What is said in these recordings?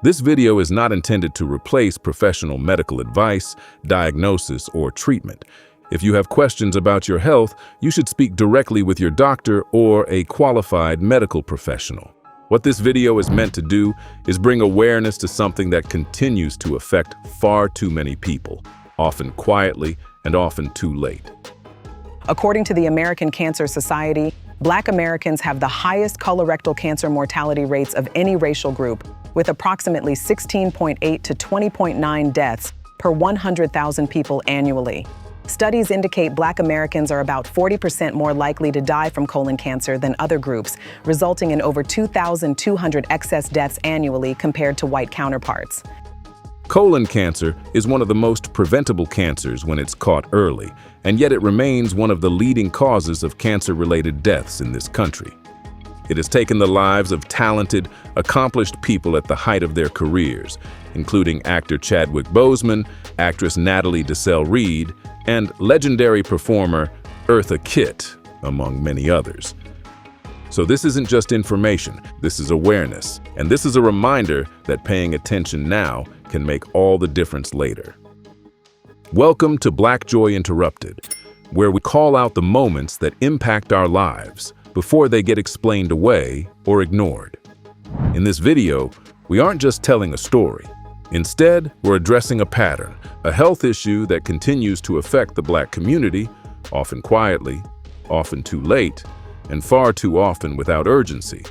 This video is not intended to replace professional medical advice, diagnosis, or treatment. If you have questions about your health, you should speak directly with your doctor or a qualified medical professional. What this video is meant to do is bring awareness to something that continues to affect far too many people, often quietly and often too late. According to the American Cancer Society, Black Americans have the highest colorectal cancer mortality rates of any racial group, with approximately 16.8 to 20.9 deaths per 100,000 people annually. Studies indicate Black Americans are about 40% more likely to die from colon cancer than other groups, resulting in over 2,200 excess deaths annually compared to white counterparts. Colon cancer is one of the most preventable cancers when it's caught early, and yet it remains one of the leading causes of cancer-related deaths in this country. It has taken the lives of talented, accomplished people at the height of their careers, including actor Chadwick Boseman, actress Natalie Desselle-Reid, and legendary performer Eartha Kitt, among many others. So this isn't just information, this is awareness, and this is a reminder that paying attention now can make all the difference later. Welcome to Black Joy Interrupted, where we call out the moments that impact our lives before they get explained away or ignored. In this video, we aren't just telling a story. Instead, we're addressing a pattern, a health issue that continues to affect the Black community, often quietly, often too late, and far too often without urgency.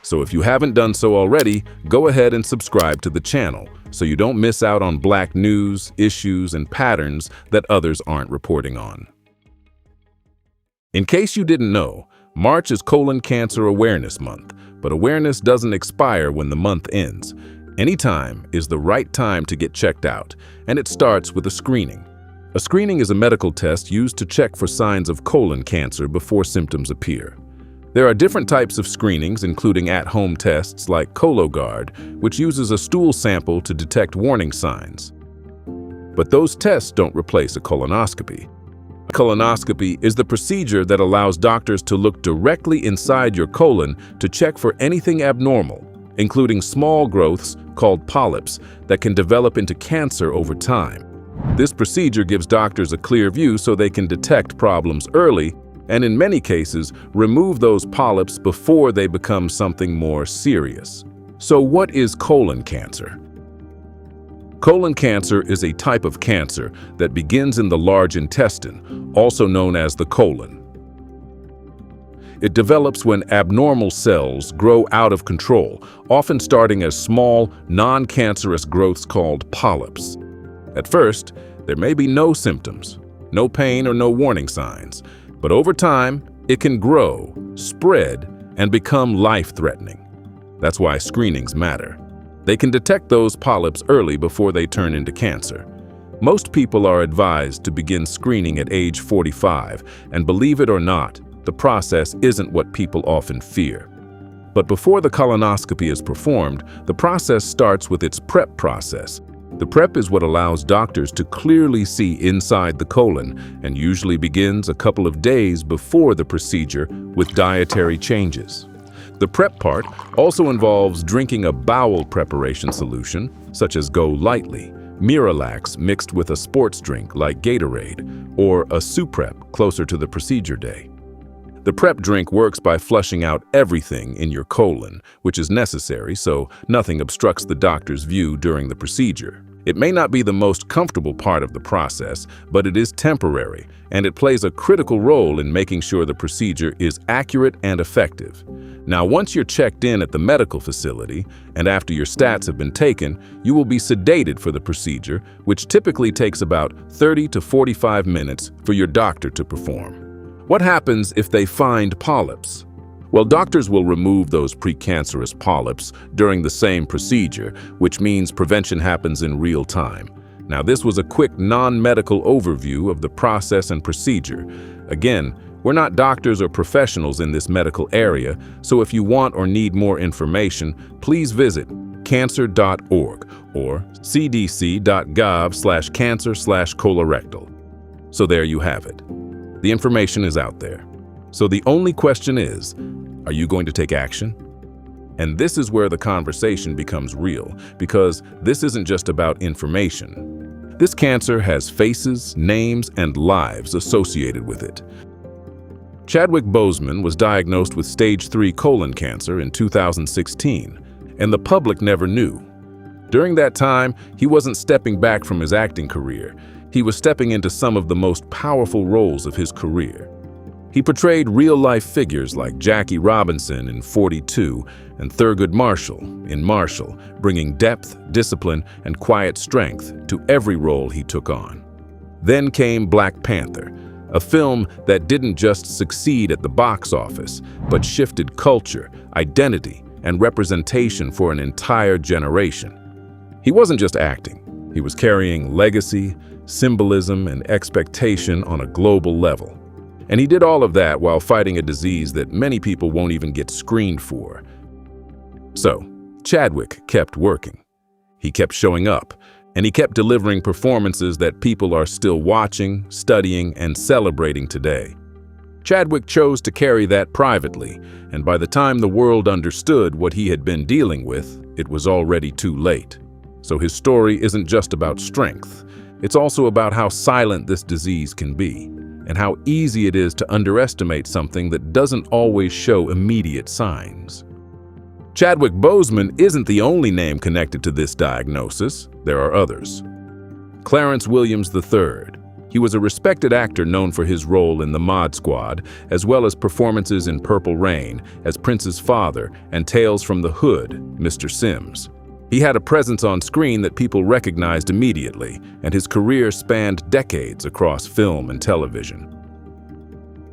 So if you haven't done so already, go ahead and subscribe to the channel so you don't miss out on Black news, issues, and patterns that others aren't reporting on. In case you didn't know, March is Colon Cancer Awareness Month, but awareness doesn't expire when the month ends. Any time is the right time to get checked out, and it starts with a screening. A screening is a medical test used to check for signs of colon cancer before symptoms appear. There are different types of screenings, including at-home tests like Cologuard, which uses a stool sample to detect warning signs. But those tests don't replace a colonoscopy. A colonoscopy is the procedure that allows doctors to look directly inside your colon to check for anything abnormal, including small growths called polyps that can develop into cancer over time. This procedure gives doctors a clear view so they can detect problems early and, in many cases, remove those polyps before they become something more serious. So what is colon cancer? Colon cancer is a type of cancer that begins in the large intestine, also known as the colon. It develops when abnormal cells grow out of control, often starting as small, non-cancerous growths called polyps. At first, there may be no symptoms, no pain or no warning signs, but over time, it can grow, spread, and become life-threatening. That's why screenings matter. They can detect those polyps early before they turn into cancer. Most people are advised to begin screening at age 45, and believe it or not, the process isn't what people often fear. But before the colonoscopy is performed, the process starts with its prep process. The prep is what allows doctors to clearly see inside the colon and usually begins a couple of days before the procedure with dietary changes. The prep part also involves drinking a bowel preparation solution, such as Go Lightly, Miralax mixed with a sports drink like Gatorade, or a Suprep closer to the procedure day. The prep drink works by flushing out everything in your colon, which is necessary so nothing obstructs the doctor's view during the procedure. It may not be the most comfortable part of the process, but it is temporary, and it plays a critical role in making sure the procedure is accurate and effective. Now, once you're checked in at the medical facility, and after your stats have been taken, you will be sedated for the procedure, which typically takes about 30 to 45 minutes for your doctor to perform. What happens if they find polyps? Well, doctors will remove those precancerous polyps during the same procedure, which means prevention happens in real time. Now, this was a quick non-medical overview of the process and procedure. Again, we're not doctors or professionals in this medical area, so if you want or need more information, please visit cancer.org or cdc.gov/cancer/colorectal. So there you have it. The information is out there. So the only question is, are you going to take action? And this is where the conversation becomes real, because this isn't just about information. This cancer has faces, names, and lives associated with it. Chadwick Boseman was diagnosed with stage 3 colon cancer in 2016, and the public never knew. During that time, he wasn't stepping back from his acting career. He was stepping into some of the most powerful roles of his career. He portrayed real-life figures like Jackie Robinson in 42 and Thurgood Marshall in Marshall, bringing depth, discipline, and quiet strength to every role he took on. Then came Black Panther, a film that didn't just succeed at the box office, but shifted culture, identity, and representation for an entire generation. He wasn't just acting. He was carrying legacy, symbolism, and expectation on a global level. And he did all of that while fighting a disease that many people won't even get screened for. So, Chadwick kept working. He kept showing up, and he kept delivering performances that people are still watching, studying, and celebrating today. Chadwick chose to carry that privately, and by the time the world understood what he had been dealing with, it was already too late. So his story isn't just about strength. It's also about how silent this disease can be, and how easy it is to underestimate something that doesn't always show immediate signs. Chadwick Boseman isn't the only name connected to this diagnosis. There are others. Clarence Williams III. He was a respected actor known for his role in the Mod Squad, as well as performances in Purple Rain as Prince's father and Tales from the Hood, Mr. Sims. He had a presence on screen that people recognized immediately, and his career spanned decades across film and television.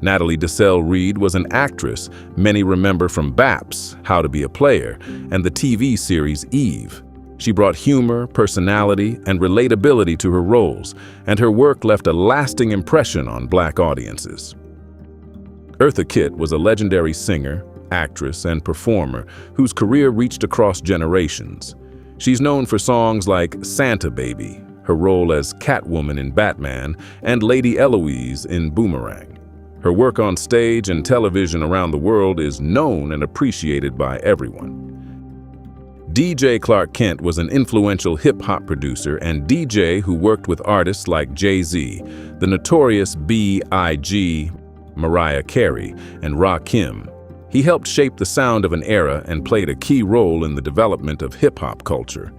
Natalie Desselle-Reid was an actress many remember from BAPS, How to Be a Player, and the TV series Eve. She brought humor, personality, and relatability to her roles, and her work left a lasting impression on Black audiences. Eartha Kitt was a legendary singer, actress, and performer whose career reached across generations. She's known for songs like Santa Baby, her role as Catwoman in Batman, and Lady Eloise in Boomerang. Her work on stage and television around the world is known and appreciated by everyone. DJ Clark Kent was an influential hip-hop producer and DJ who worked with artists like Jay-Z, the notorious B.I.G., Mariah Carey, and Rakim. He helped shape the sound of an era and played a key role in the development of hip-hop culture.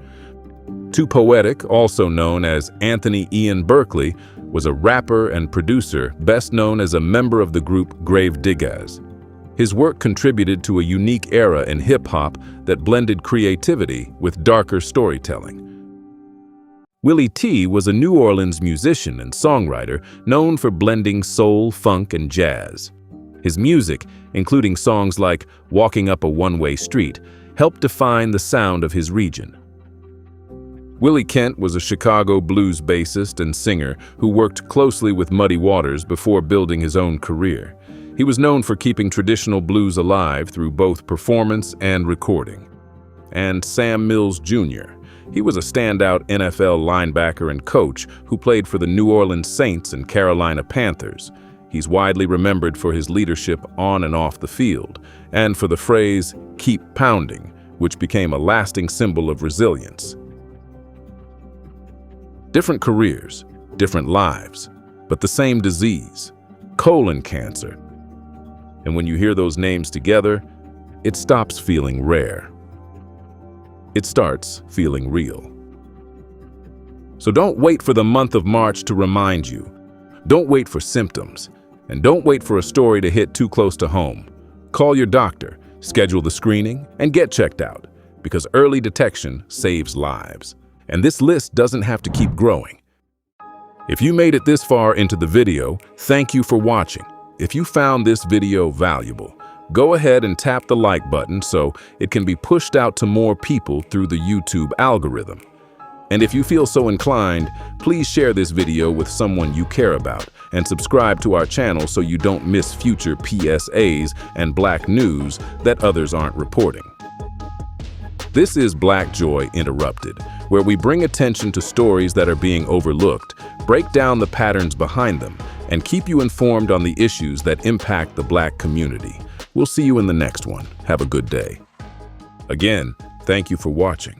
Too Poetic, also known as Anthony Ian Berkeley, was a rapper and producer best known as a member of the group Grave Diggaz. His work contributed to a unique era in hip-hop that blended creativity with darker storytelling. Willie T was a New Orleans musician and songwriter known for blending soul, funk, and jazz. His music, including songs like Walking Up a One-Way Street, helped define the sound of his region. Willie Kent was a Chicago blues bassist and singer who worked closely with Muddy Waters before building his own career. He was known for keeping traditional blues alive through both performance and recording. And Sam Mills Jr. He was a standout NFL linebacker and coach who played for the New Orleans Saints and Carolina Panthers. He's widely remembered for his leadership on and off the field, and for the phrase, "keep pounding," which became a lasting symbol of resilience. Different careers, different lives, but the same disease, colon cancer. And when you hear those names together, it stops feeling rare. It starts feeling real. So don't wait for the month of March to remind you. Don't wait for symptoms. And don't wait for a story to hit too close to home. Call your doctor, schedule the screening, and get checked out, because early detection saves lives. And this list doesn't have to keep growing. If you made it this far into the video, thank you for watching. If you found this video valuable, go ahead and tap the like button so it can be pushed out to more people through the YouTube algorithm. And if you feel so inclined, please share this video with someone you care about and subscribe to our channel so you don't miss future PSAs and Black news that others aren't reporting. This is Black Joy Interrupted, where we bring attention to stories that are being overlooked, break down the patterns behind them, and keep you informed on the issues that impact the Black community. We'll see you in the next one. Have a good day. Again, thank you for watching.